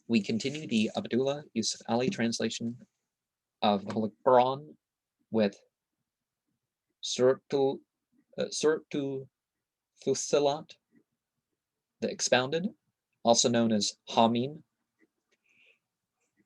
we continue the Abdullah Yusuf Ali translation of the Holy Quran with Suratu Fussilat, the Expounded, also known as Haa Meem.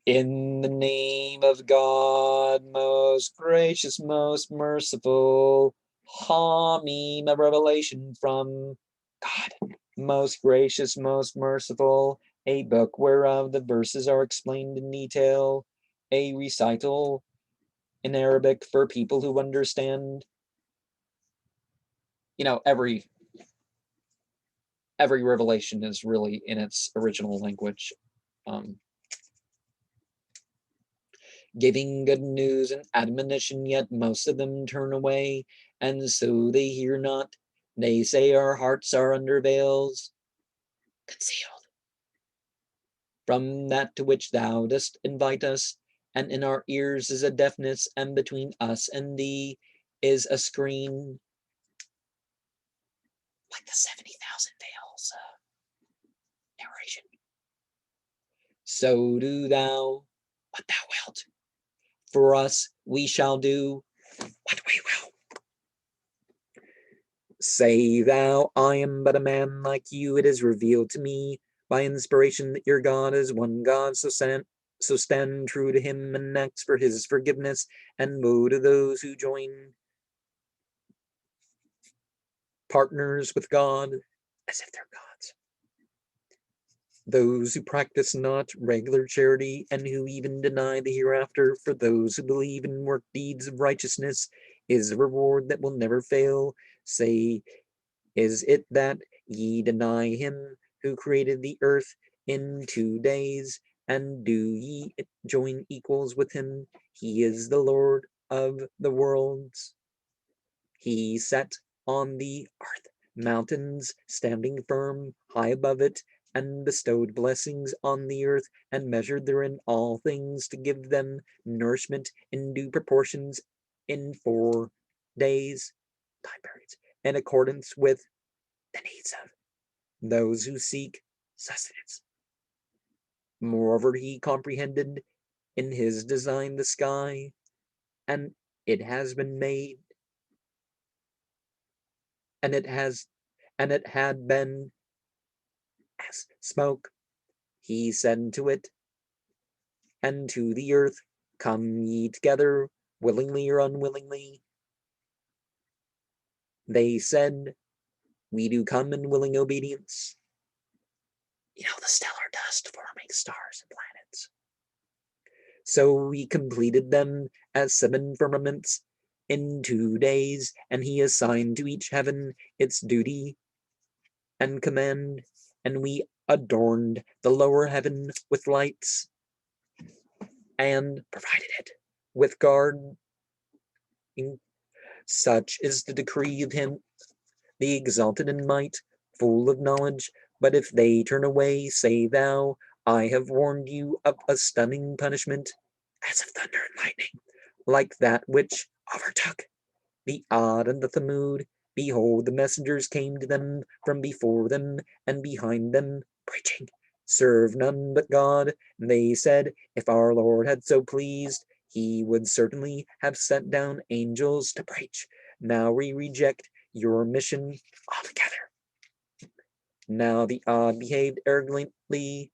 In the name of God, most gracious, most merciful, Haa Meem, a revelation from God, most gracious, most merciful, a book whereof the verses are explained in detail, a recital in Arabic for people who understand, every revelation is really in its original language. Giving good news and admonition, yet most of them turn away, and so they hear not. They say our hearts are under veils, concealed from that to which thou dost invite us, and in our ears is a deafness, and between us and thee is a screen, like the 70,000 veils narration. So do thou what thou wilt. For us, we shall do what we will. Say thou, I am but a man like you. It is revealed to me by inspiration that your God is one God, so stand true to him and ask for his forgiveness, and woe to those who join partners with God as if they're gods. Those who practice not regular charity and who even deny the hereafter, for those who believe and work deeds of righteousness is a reward that will never fail. Say, is it that ye deny him who created the earth in 2 days, and do ye join equals with him? He is the Lord of the worlds. He set on the earth mountains, standing firm high above it, and bestowed blessings on the earth, and measured therein all things to give them nourishment in due proportions in 4 days, time periods, in accordance with the needs of those who seek sustenance. Moreover, he comprehended in his design the sky, and it has been made, and it had been as smoke. He said to it and to the earth, come ye together, willingly or unwillingly. They said, we do come in willing obedience. The stellar dust forming stars and planets. So we completed them as 7 firmaments in 2 days, and he assigned to each heaven its duty and command, and we adorned the lower heaven with lights and provided it with guard. Such is the decree of him, the exalted in might, full of knowledge. But if they turn away, say thou, I have warned you of a stunning punishment, as of thunder and lightning, like that which overtook the Ad and the Thamud. Behold, the messengers came to them from before them and behind them, preaching, serve none but God. And they said, if our Lord had so pleased, he would certainly have sent down angels to preach. Now we reject your mission altogether. Now the Ad behaved arrogantly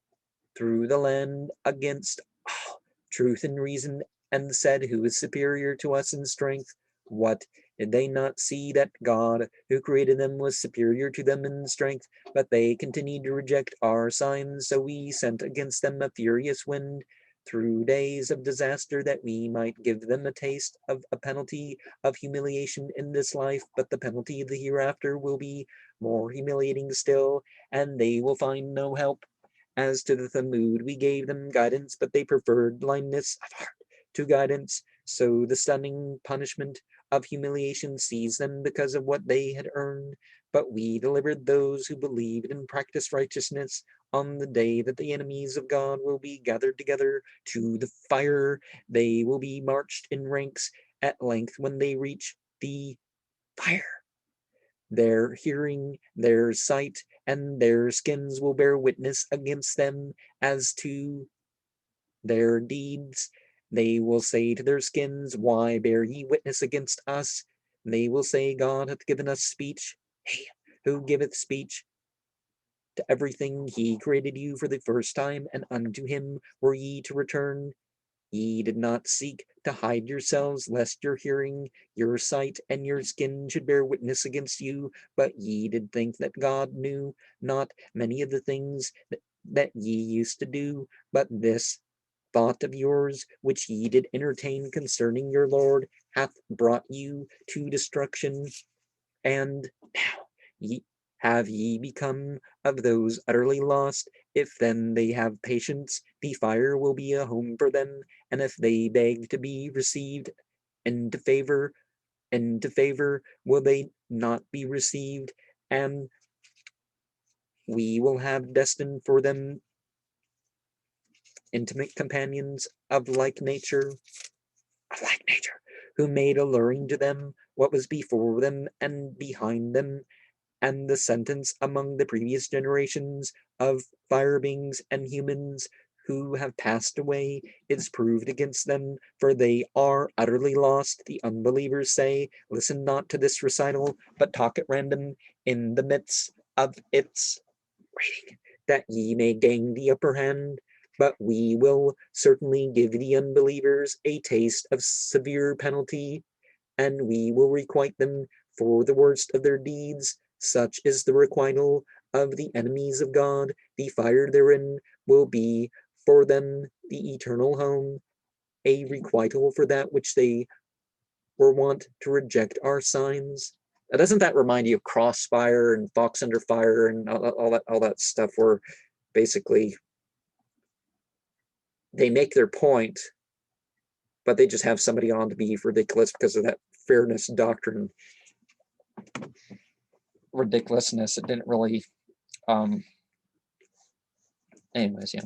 through the land against all truth and reason, and said, who is superior to us in strength? What, did they not see that God, who created them, was superior to them in strength? But they continued to reject our signs, so we sent against them a furious wind through days of disaster, that we might give them a taste of a penalty of humiliation in this life, but the penalty of the hereafter will be more humiliating still, and they will find no help. As to the Thamud, we gave them guidance, but they preferred blindness of heart to guidance. So the stunning punishment of humiliation seized them because of what they had earned. But we delivered those who believed and practiced righteousness on the day that the enemies of God will be gathered together to the fire. They will be marched in ranks at length when they reach the fire. Their hearing, their sight, and their skins will bear witness against them as to their deeds. They will say to their skins, why bear ye witness against us? They will say, God hath given us speech. He who giveth speech to everything, he created you for the first time, and unto him were ye to return. Ye did not seek to hide yourselves, lest your hearing, your sight, and your skin should bear witness against you, but ye did think that God knew not many of the things that ye used to do, but this thought of yours, which ye did entertain concerning your Lord, hath brought you to destruction. And now have ye become of those utterly lost? If then they have patience, the fire will be a home for them, and if they beg to be received into favor, will they not be received? And we will have destined for them intimate companions of like nature, who made alluring to them what was before them and behind them, and the sentence among the previous generations of fire beings and humans who have passed away is proved against them, for they are utterly lost. The unbelievers say, listen not to this recital, but talk at random in the midst of its reading, that ye may gain the upper hand. But we will certainly give the unbelievers a taste of severe penalty, and we will requite them for the worst of their deeds. Such is the requital of the enemies of God. The fire therein will be for them the eternal home, a requital for that which they were wont to reject our signs. Doesn't that remind you of Crossfire and Fox Under Fire and all that stuff, where basically they make their point, but they just have somebody on to be ridiculous because of that fairness doctrine ridiculousness. It didn't really anyways, yeah.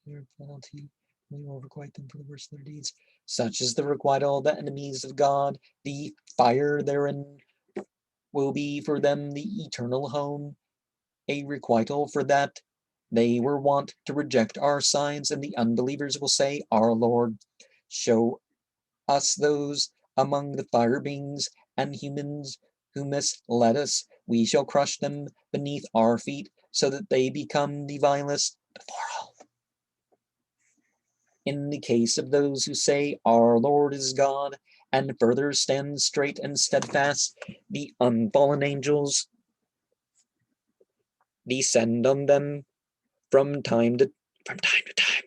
Their penalty, we will requite them for the worst of their deeds. Such is the requital of the enemies of God. The fire therein will be for them the eternal home, a requital for that they were wont to reject our signs, and the unbelievers will say, our Lord, show us those among the fire beings and humans who misled us. We shall crush them beneath our feet, so that they become the vilest before all. In the case of those who say, our Lord is God, and further stand straight and steadfast, the unfallen angels descend on them from time to time.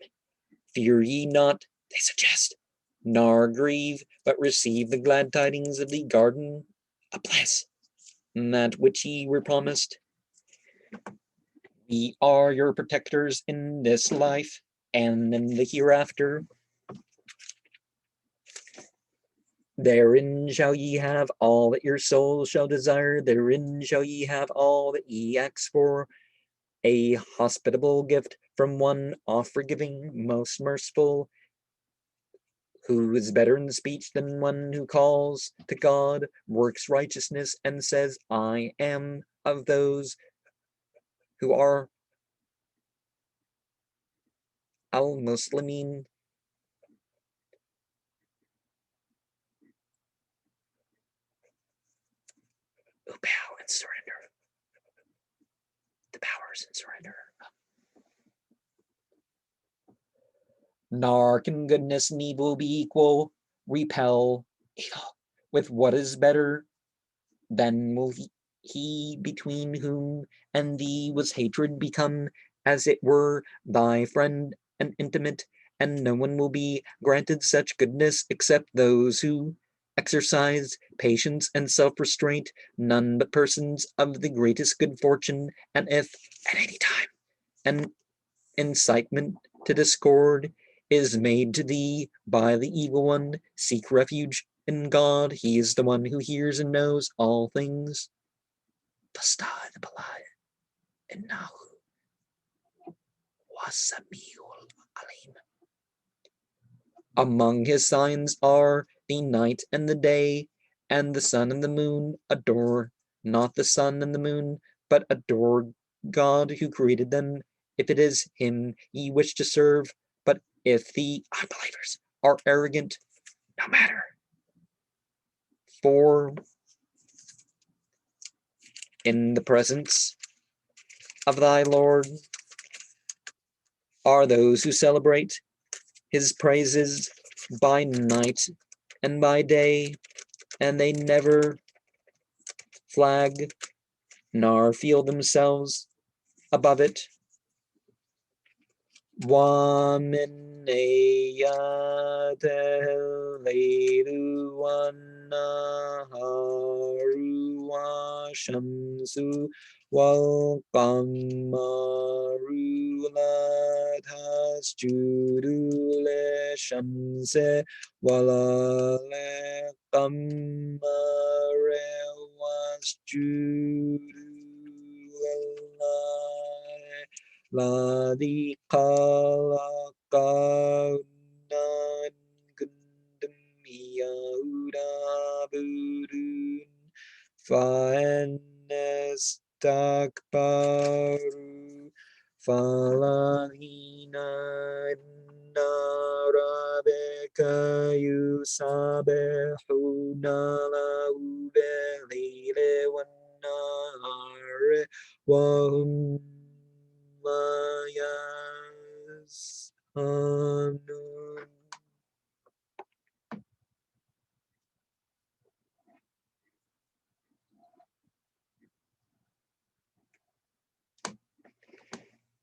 Fear ye not, they suggest, nor grieve, but receive the glad tidings of the garden of bliss, that which ye were promised. We are your protectors in this life and in the hereafter. Therein shall ye have all that your soul shall desire. Therein shall ye have all that ye ask for. A hospitable gift from one oft-forgiving, most merciful, who is better in speech than one who calls to God, works righteousness, and says, I am of those who are al-Muslimin, who bow and surrender. The powers and surrender. Nor can goodness and evil be equal. Repel evil with what is better. Then will he between whom and thee was hatred become, as it were, thy friend and intimate, and no one will be granted such goodness except those who exercise patience and self-restraint, none but persons of the greatest good fortune. And if at any time an incitement to discord is made to thee by the evil one, seek refuge in God. He is the one who hears and knows all things. Among his signs are the night and the day, and the sun and the moon adore not the sun and the moon, but adore God who created them, if it is him ye wish to serve. But if the unbelievers are arrogant, no matter. For in the presence of thy Lord are those who celebrate his praises by night and by day, and they never flag nor feel themselves above it. Shamsu wal qamaru la tasjudu li shamsi wala li qamari wasjudu lillahi الذي خلقنا كنتم إياه تعبدون فإن استكبروا فالذين عند ربك يسبحون له بالليل والنهار وهم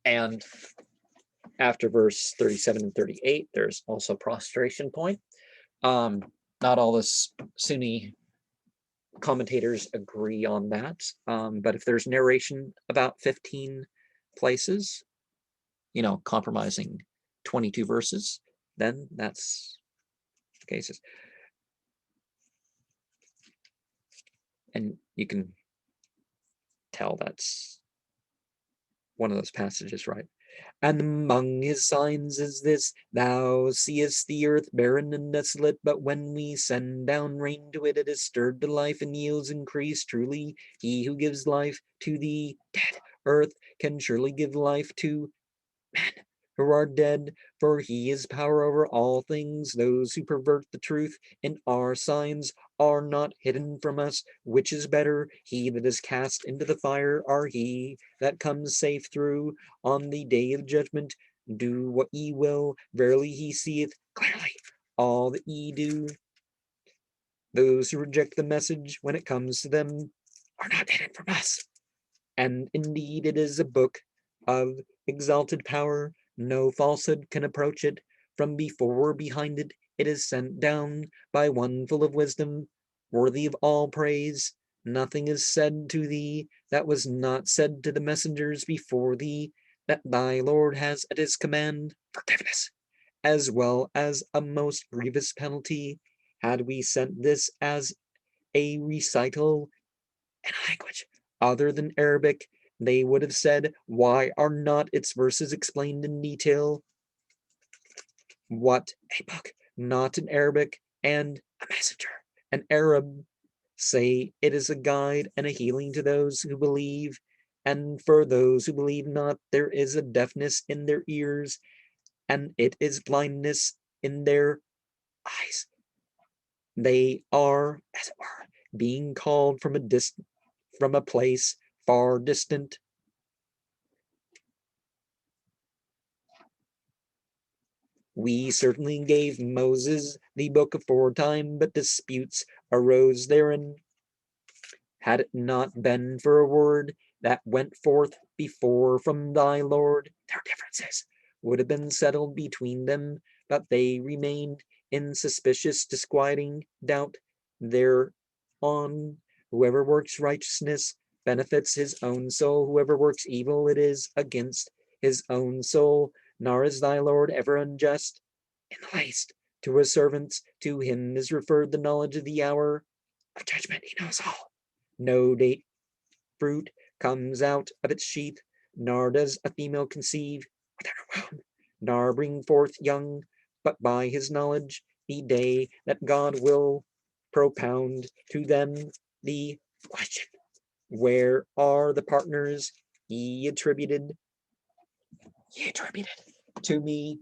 and after verse 37 and 38, there's also prostration point. Not all the Sunni commentators agree on that, but if there's narration about 15 places, compromising 22 verses, then that's the cases. And you can tell that's one of those passages, right? And among his signs is this, thou seest the earth barren and desolate, but when we send down rain to it, it is stirred to life and yields increase. Truly, he who gives life to the dead earth can surely give life to men who are dead, for he has power over all things. Those who pervert the truth in our signs are not hidden from us. Which is better, he that is cast into the fire, or he that comes safe through on the day of judgment? Do what ye will, verily he seeth clearly all that ye do. Those who reject the message when it comes to them are not hidden from us. And indeed it is a book of exalted power. No falsehood can approach it. From before or behind it, it is sent down by one full of wisdom, worthy of all praise. Nothing is said to thee that was not said to the messengers before thee, that thy Lord has at his command forgiveness, as well as a most grievous penalty. Had we sent this as a recital in a language other than Arabic, they would have said, why are not its verses explained in detail? What a book, not in Arabic, and a messenger, an Arab, say it is a guide and a healing to those who believe, and for those who believe not, there is a deafness in their ears, and it is blindness in their eyes. They are, as it were, being called from a place far distant. We certainly gave Moses the book aforetime, but disputes arose therein. Had it not been for a word that went forth before from thy Lord, their differences would have been settled between them, but they remained in suspicious, disquieting doubt thereon. Whoever works righteousness benefits his own soul. Whoever works evil, it is against his own soul. Nor is thy Lord ever unjust in the least to his servants. To him is referred the knowledge of the hour of judgment. He knows all. No date fruit comes out of its sheath, nor does a female conceive within her womb, nor bring forth young, but by his knowledge, the day that God will propound to them the question. Where are the partners ye attributed to me?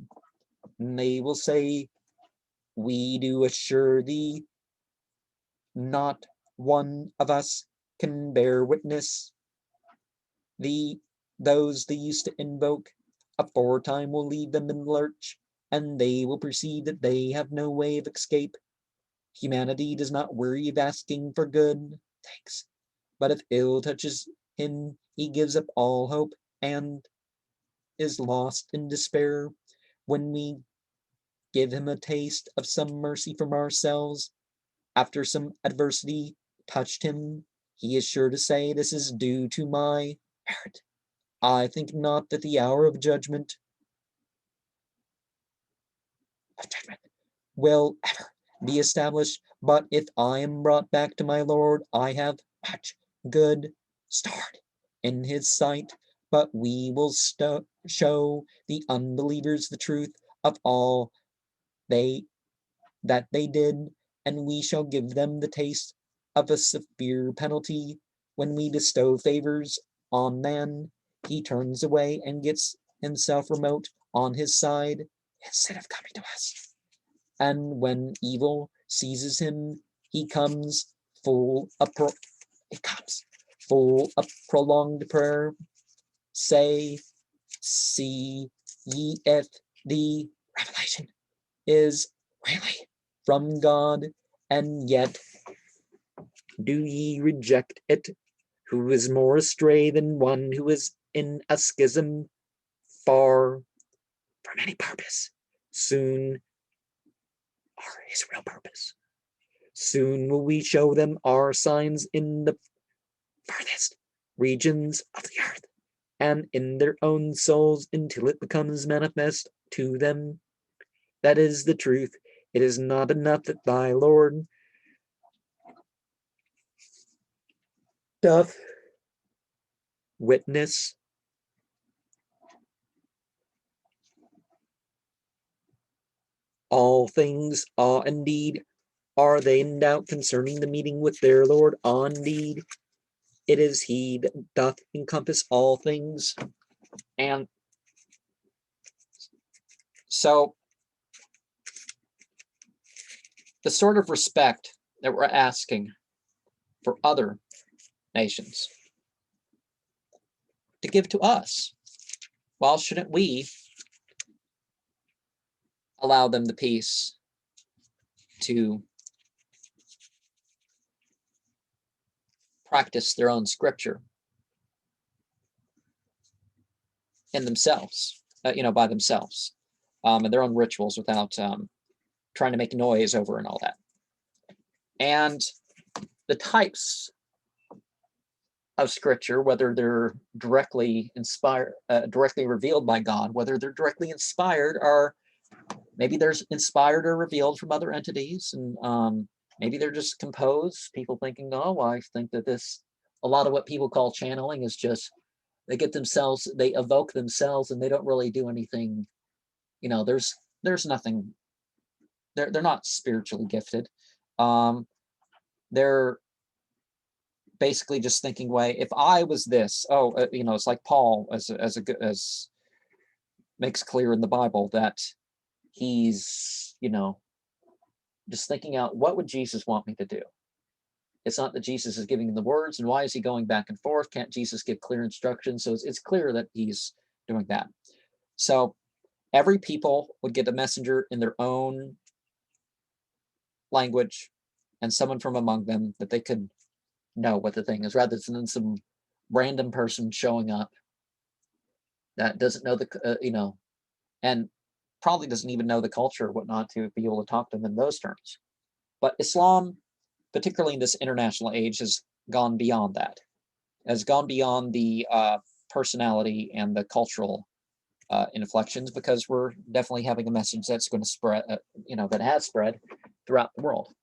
And they will say, we do assure thee, not one of us can bear witness. Those they used to invoke, aforetime will leave them in the lurch, and they will perceive that they have no way of escape. Humanity does not weary of asking for good, thanks, but if ill touches him, he gives up all hope and is lost in despair. When we give him a taste of some mercy from ourselves, after some adversity touched him, he is sure to say, this is due to my merit. I think not that the hour of judgment will ever be established, but if I am brought back to my Lord, I have much good start in his sight, but we will show the unbelievers the truth of all that they did, and we shall give them the taste of a severe penalty. When we bestow favors on man, he turns away and gets himself remote on his side instead of coming to us. And when evil seizes him, he comes full of prolonged prayer. Say, see ye if the revelation is really from God, and yet do ye reject it? Who is more astray than one who is in a schism, far from any purpose? Soon, or his real purpose. Soon will we show them our signs in the farthest regions of the earth, and in their own souls, until it becomes manifest to them. That is the truth. It is not enough that thy Lord doth witness all things. Indeed, are they in doubt concerning the meeting with their Lord? Indeed, it is he that doth encompass all things. And so the sort of respect that we're asking for other nations to give to us, well, shouldn't we allow them the peace to practice their own scripture in themselves, by themselves, and their own rituals without trying to make noise over and all that. And the types of scripture, whether they're directly inspired, directly revealed by God, whether they're directly inspired, or maybe they're inspired or revealed from other entities, and maybe they're just composed. People thinking, oh, I think that a lot of what people call channeling is just they evoke themselves, and they don't really do anything. There's nothing. They're not spiritually gifted. They're basically just thinking, way, if I was this, it's like Paul as makes clear in the Bible that he's just thinking out, what would Jesus want me to do? It's not that Jesus is giving him the words, and why is he going back and forth? Can't Jesus give clear instructions? So it's clear that he's doing that. So every people would get a messenger in their own language, and someone from among them that they could know what the thing is, rather than some random person showing up that doesn't know and probably doesn't even know the culture or whatnot to be able to talk to them in those terms. But Islam, particularly in this international age, has gone beyond that, has gone beyond the personality and the cultural inflections, because we're definitely having a message that's going to spread, that has spread throughout the world.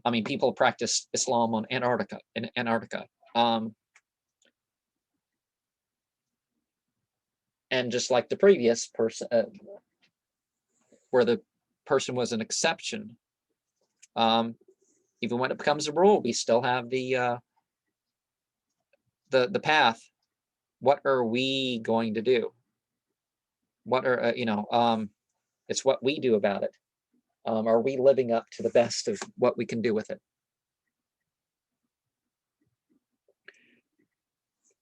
I mean, people practice Islam in Antarctica. And just like the previous person, where the person was an exception, even when it becomes a rule, we still have the path. What are we going to do? What are it's what we do about it. Are we living up to the best of what we can do with it?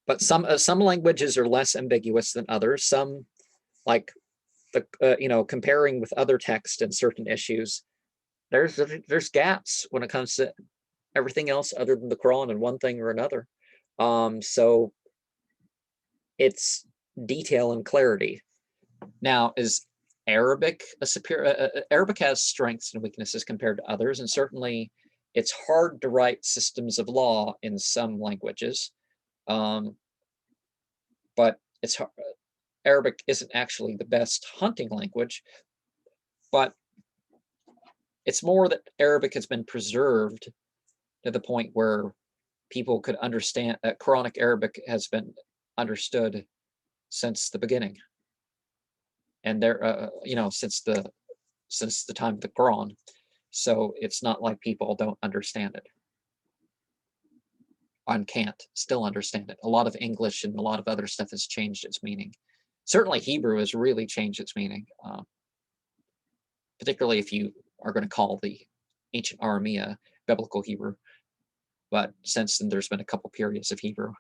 But some languages are less ambiguous than others. Some, like comparing with other texts and certain issues, there's gaps when it comes to everything else other than the Quran and one thing or another. So it's detail and clarity. Now, is Arabic a superior? Arabic has strengths and weaknesses compared to others, and certainly it's hard to write systems of law in some languages. But it's Arabic isn't actually the best hunting language, but it's more that Arabic has been preserved to the point where people could understand that Quranic Arabic has been understood since the beginning, and since the time of the Quran. So it's not like people don't understand it and can't still understand it. A lot of English and a lot of other stuff has changed its meaning. Certainly Hebrew has really changed its meaning, particularly if you are going to call the ancient Aramea biblical Hebrew. But since then, there's been a couple periods of Hebrew.